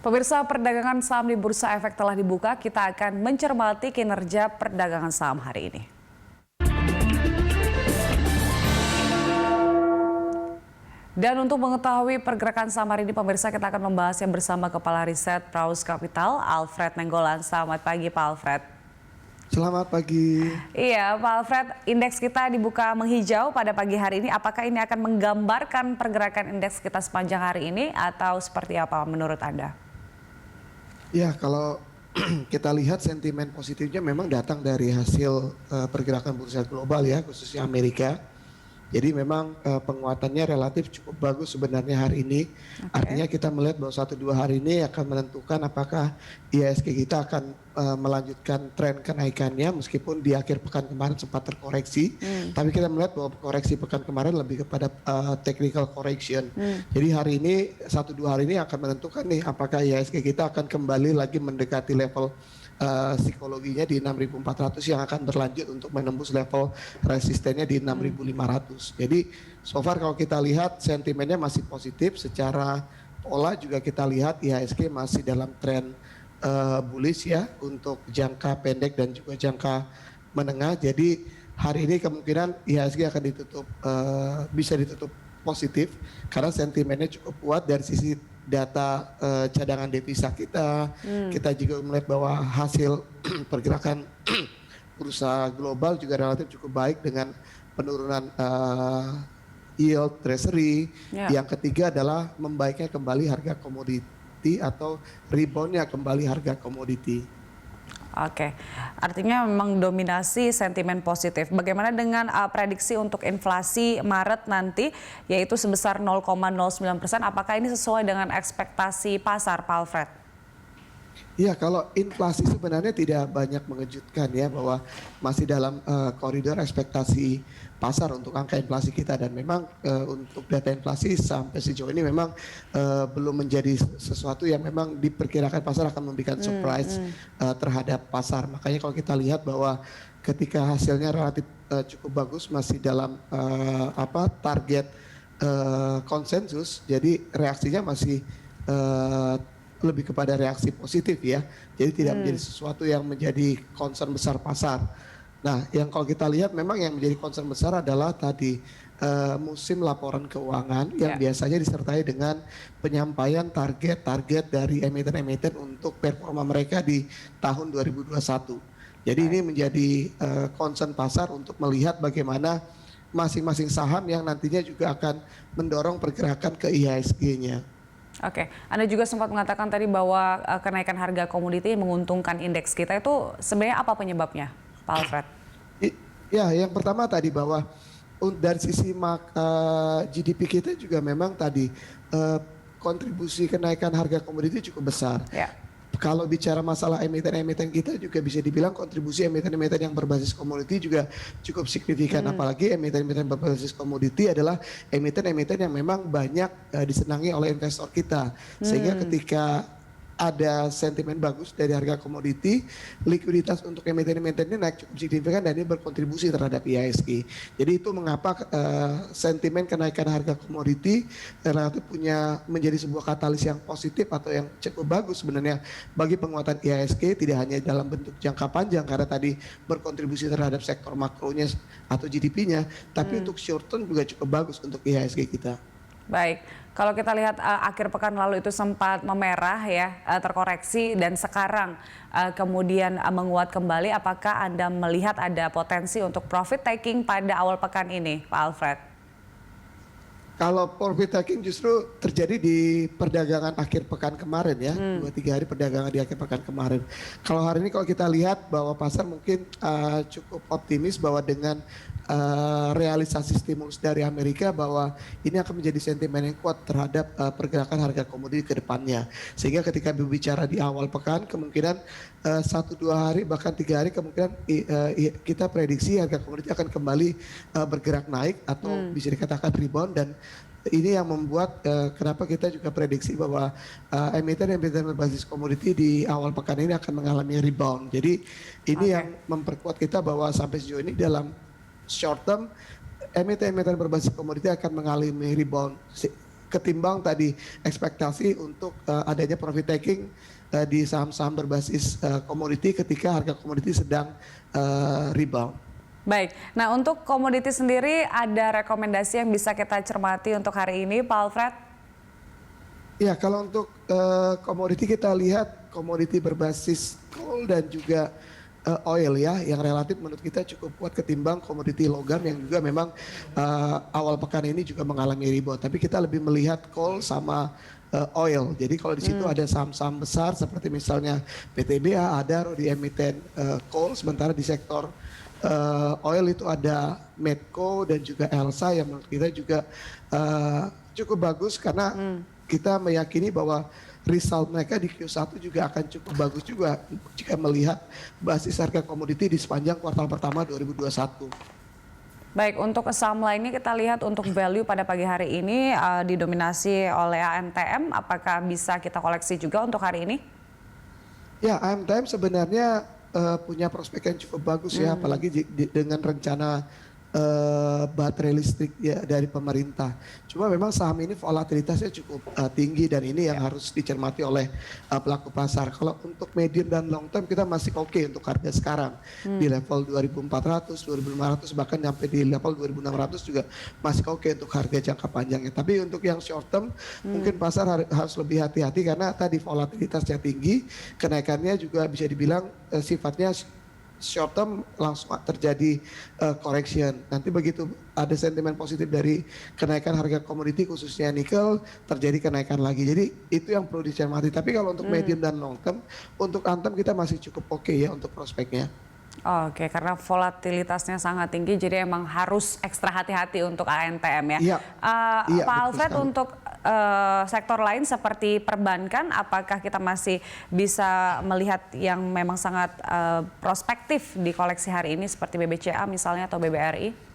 Pemirsa, perdagangan saham di Bursa Efek telah dibuka. Kita akan mencermati kinerja perdagangan saham hari ini. Dan untuk mengetahui pergerakan saham hari ini, pemirsa, kita akan membahasnya bersama Kepala Riset Praus Capital, Alfred Nainggolan. Selamat pagi, Pak Alfred. Selamat pagi. Iya, Pak Alfred, indeks kita dibuka menghijau pada pagi hari ini. Apakah ini akan menggambarkan pergerakan indeks kita sepanjang hari ini atau seperti apa menurut Anda? Ya, kalau kita lihat sentimen positifnya memang datang dari hasil pergerakan bursa global ya, khususnya Amerika. Jadi memang penguatannya relatif cukup bagus sebenarnya hari ini. Artinya kita melihat bahwa 1-2 hari ini akan menentukan apakah IHSG kita akan melanjutkan tren kenaikannya meskipun di akhir pekan kemarin sempat terkoreksi. Tapi kita melihat bahwa koreksi pekan kemarin lebih kepada technical correction. Jadi hari ini 1-2 hari ini akan menentukan nih apakah IHSG kita akan kembali lagi mendekati level psikologinya di 6.400 yang akan berlanjut untuk menembus level resistennya di 6.500. Jadi so far kalau kita lihat sentimennya masih positif, secara pola juga kita lihat IHSG masih dalam tren bullish ya untuk jangka pendek dan juga jangka menengah. Jadi hari ini kemungkinan IHSG akan ditutup bisa ditutup positif karena sentimennya cukup kuat dari sisi data cadangan devisa kita. Kita juga melihat bahwa hasil pergerakan bursa global juga relatif cukup baik dengan penurunan yield treasury. Yang ketiga adalah membaiknya kembali harga komoditi atau reboundnya kembali harga komoditi. Oke, artinya memang dominasi sentimen positif. Bagaimana dengan prediksi untuk inflasi Maret nanti, yaitu sebesar 0,09%? Apakah ini sesuai dengan ekspektasi pasar, Pak Alfred? Iya, kalau inflasi sebenarnya tidak banyak mengejutkan ya, bahwa masih dalam koridor ekspektasi pasar untuk angka inflasi kita, dan memang untuk data inflasi sampai sejauh ini memang belum menjadi sesuatu yang memang diperkirakan pasar akan memberikan surprise terhadap pasar. Makanya kalau kita lihat bahwa ketika hasilnya relatif cukup bagus, masih dalam target konsensus, jadi reaksinya masih lebih kepada reaksi positif ya. Jadi tidak menjadi sesuatu yang menjadi concern besar pasar. Nah, yang kalau kita lihat memang yang menjadi concern besar adalah tadi musim laporan keuangan yang biasanya disertai dengan penyampaian target-target dari emiten-emiten untuk performa mereka di tahun 2021. Jadi ini menjadi concern pasar untuk melihat bagaimana masing-masing saham yang nantinya juga akan mendorong pergerakan ke IHSG-nya. Oke, Anda juga sempat mengatakan tadi bahwa kenaikan harga komoditi menguntungkan indeks kita, itu sebenarnya apa penyebabnya, Pak Alfred? Ya, yang pertama tadi bahwa dari sisi GDP kita juga memang tadi kontribusi kenaikan harga komoditi cukup besar. Kalau bicara masalah emiten-emiten kita juga bisa dibilang kontribusi emiten-emiten yang berbasis komoditi juga cukup signifikan. Apalagi emiten-emiten berbasis komoditi adalah emiten-emiten yang memang banyak disenangi oleh investor kita. Sehingga ketika ada sentimen bagus dari harga komoditi, likuiditas untuk emiten-emiten ini naik cukup signifikan dan ini berkontribusi terhadap IHSG. Jadi itu mengapa sentimen kenaikan harga komoditi relatif menjadi sebuah katalis yang positif atau yang cukup bagus sebenarnya bagi penguatan IHSG, tidak hanya dalam bentuk jangka panjang karena tadi berkontribusi terhadap sektor makronya atau GDP-nya, tapi untuk short term juga cukup bagus untuk IHSG kita. Baik, kalau kita lihat akhir pekan lalu itu sempat memerah ya, terkoreksi dan sekarang kemudian menguat kembali. Apakah Anda melihat ada potensi untuk profit taking pada awal pekan ini, Pak Alfred? Kalau profit taking justru terjadi di perdagangan akhir pekan kemarin ya, 2-3 hari perdagangan di akhir pekan kemarin. Kalau hari ini kalau kita lihat bahwa pasar mungkin cukup optimis bahwa dengan realisasi stimulus dari Amerika bahwa ini akan menjadi sentimen yang kuat terhadap pergerakan harga komoditi ke depannya. Sehingga ketika berbicara di awal pekan kemungkinan 1-2 hari bahkan 3 hari kemungkinan kita prediksi harga komoditi akan kembali bergerak naik atau bisa dikatakan rebound, dan ini yang membuat kenapa kita juga prediksi bahwa emiten-emiten berbasis komoditi di awal pekan ini akan mengalami rebound. Jadi ini yang memperkuat kita bahwa sampai sejauh ini dalam short term emiten-emiten berbasis komoditi akan mengalami rebound ketimbang tadi ekspektasi untuk adanya profit taking di saham-saham berbasis komoditi ketika harga komoditi sedang rebound. Baik, nah untuk komoditi sendiri ada rekomendasi yang bisa kita cermati untuk hari ini, Pak Alfred? Ya, kalau untuk komoditi kita lihat komoditi berbasis coal dan juga oil ya, yang relatif menurut kita cukup kuat ketimbang komoditi logam yang juga memang awal pekan ini juga mengalami rebound. Tapi kita lebih melihat coal sama oil. Jadi kalau di situ ada saham-saham besar seperti misalnya PTBA, Adaro di emiten coal, sementara di sektor oil itu ada Medco dan juga Elsa yang menurut kita juga cukup bagus karena kita meyakini bahwa result mereka di Q1 juga akan cukup bagus juga jika melihat basis harga komoditi di sepanjang kuartal pertama 2021. Baik, untuk saham lainnya kita lihat untuk value pada pagi hari ini didominasi oleh AMTM. Apakah bisa kita koleksi juga untuk hari ini? Ya, AMTM sebenarnya punya prospek yang cukup bagus ya, apalagi dengan rencana baterai listrik ya dari pemerintah. Cuma memang saham ini volatilitasnya cukup tinggi dan ini yang harus dicermati oleh pelaku pasar. Kalau untuk medium dan long term kita masih oke untuk harga sekarang di level 2.400, 2.500 bahkan sampai di level 2.600 juga masih oke untuk harga jangka panjangnya. Tapi untuk yang short term mungkin pasar harus lebih hati-hati karena tadi volatilitasnya tinggi, kenaikannya juga bisa dibilang sifatnya short term langsung terjadi correction. Nanti begitu ada sentimen positif dari kenaikan harga komoditi khususnya nikel, terjadi kenaikan lagi. Jadi itu yang perlu dicermati. Tapi kalau untuk medium dan long term, untuk Antam kita masih cukup oke ya untuk prospeknya. Oke, karena volatilitasnya sangat tinggi, jadi emang harus ekstra hati-hati untuk ANTM ya. Iya. Iya, Pak betul Alfred, sekali. untuk sektor lain seperti perbankan, apakah kita masih bisa melihat yang memang sangat prospektif di koleksi hari ini seperti BBCA misalnya atau BBRI?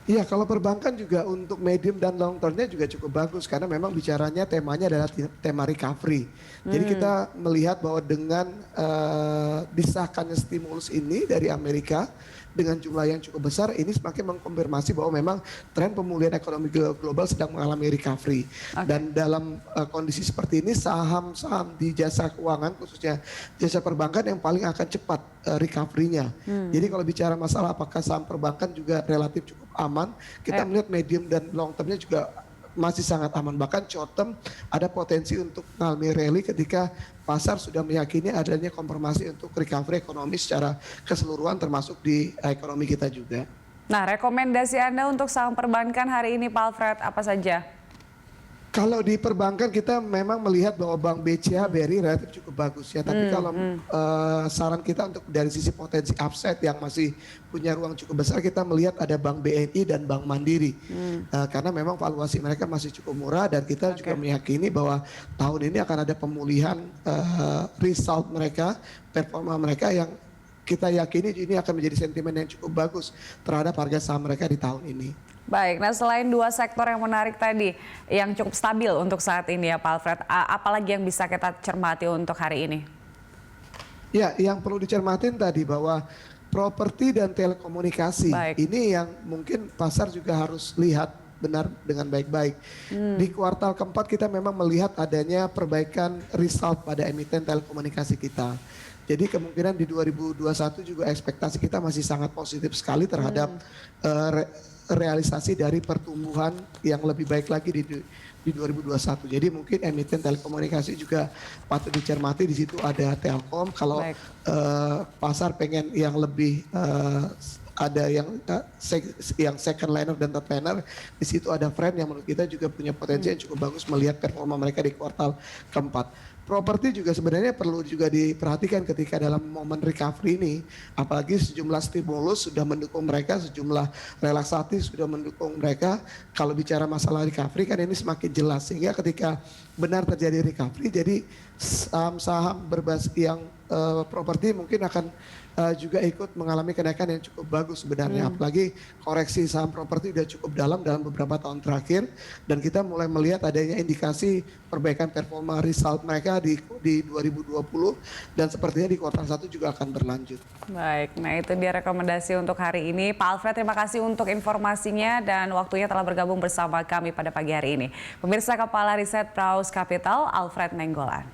Iya, kalau perbankan juga untuk medium dan long termnya juga cukup bagus karena memang bicaranya temanya adalah tema recovery. Jadi kita melihat bahwa dengan disahkannya stimulus ini dari Amerika dengan jumlah yang cukup besar, ini semakin mengkonfirmasi bahwa memang tren pemulihan ekonomi global sedang mengalami recovery. Dan dalam kondisi seperti ini saham-saham di jasa keuangan khususnya jasa perbankan yang paling akan cepat recovery-nya. Jadi kalau bicara masalah apakah saham perbankan juga relatif cukup aman, kita melihat medium dan long termnya juga masih sangat aman. Bahkan short term ada potensi untuk mengalami rally ketika pasar sudah meyakini adanya konfirmasi untuk recovery ekonomi secara keseluruhan termasuk di ekonomi kita juga. Nah, rekomendasi Anda untuk saham perbankan hari ini Pak Alfred apa saja? Kalau di perbankan kita memang melihat bahwa Bank BCA BRI relatif cukup bagus ya. Tapi kalau saran kita untuk dari sisi potensi upside yang masih punya ruang cukup besar, kita melihat ada Bank BNI dan Bank Mandiri. Karena memang valuasi mereka masih cukup murah dan kita juga meyakini bahwa tahun ini akan ada pemulihan result mereka, performa mereka yang kita yakini ini akan menjadi sentimen yang cukup bagus terhadap harga saham mereka di tahun ini. Baik, nah selain dua sektor yang menarik tadi, yang cukup stabil untuk saat ini ya Pak Alfred, apalagi yang bisa kita cermati untuk hari ini? Ya, yang perlu dicermatin tadi bahwa properti dan telekomunikasi ini yang mungkin pasar juga harus lihat benar dengan baik-baik. Di kuartal keempat kita memang melihat adanya perbaikan result pada emiten telekomunikasi kita. Jadi kemungkinan di 2021 juga ekspektasi kita masih sangat positif sekali terhadap realisasi dari pertumbuhan yang lebih baik lagi di 2021. Jadi mungkin emiten telekomunikasi juga patut dicermati. Di situ ada Telkom. Kalau pasar pengen yang lebih ada yang second liner dan third liner, di situ ada Friend yang menurut kita juga punya potensi yang cukup bagus melihat performa mereka di kuartal keempat. Properti juga sebenarnya perlu juga diperhatikan ketika dalam momen recovery ini, apalagi sejumlah stimulus sudah mendukung mereka, sejumlah relaksasi sudah mendukung mereka. Kalau bicara masalah recovery kan ini semakin jelas, sehingga ketika benar terjadi recovery, jadi saham-saham berbasis yang properti mungkin akan juga ikut mengalami kenaikan yang cukup bagus sebenarnya. Apalagi koreksi saham properti sudah cukup dalam beberapa tahun terakhir dan kita mulai melihat adanya indikasi perbaikan performa result mereka di 2020 dan sepertinya di kuartal 1 juga akan berlanjut. Baik, nah itu dia rekomendasi untuk hari ini. Pak Alfred, terima kasih untuk informasinya dan waktunya telah bergabung bersama kami pada pagi hari ini. Pemirsa, Kepala Riset Praus Capital, Alfred Nainggolan.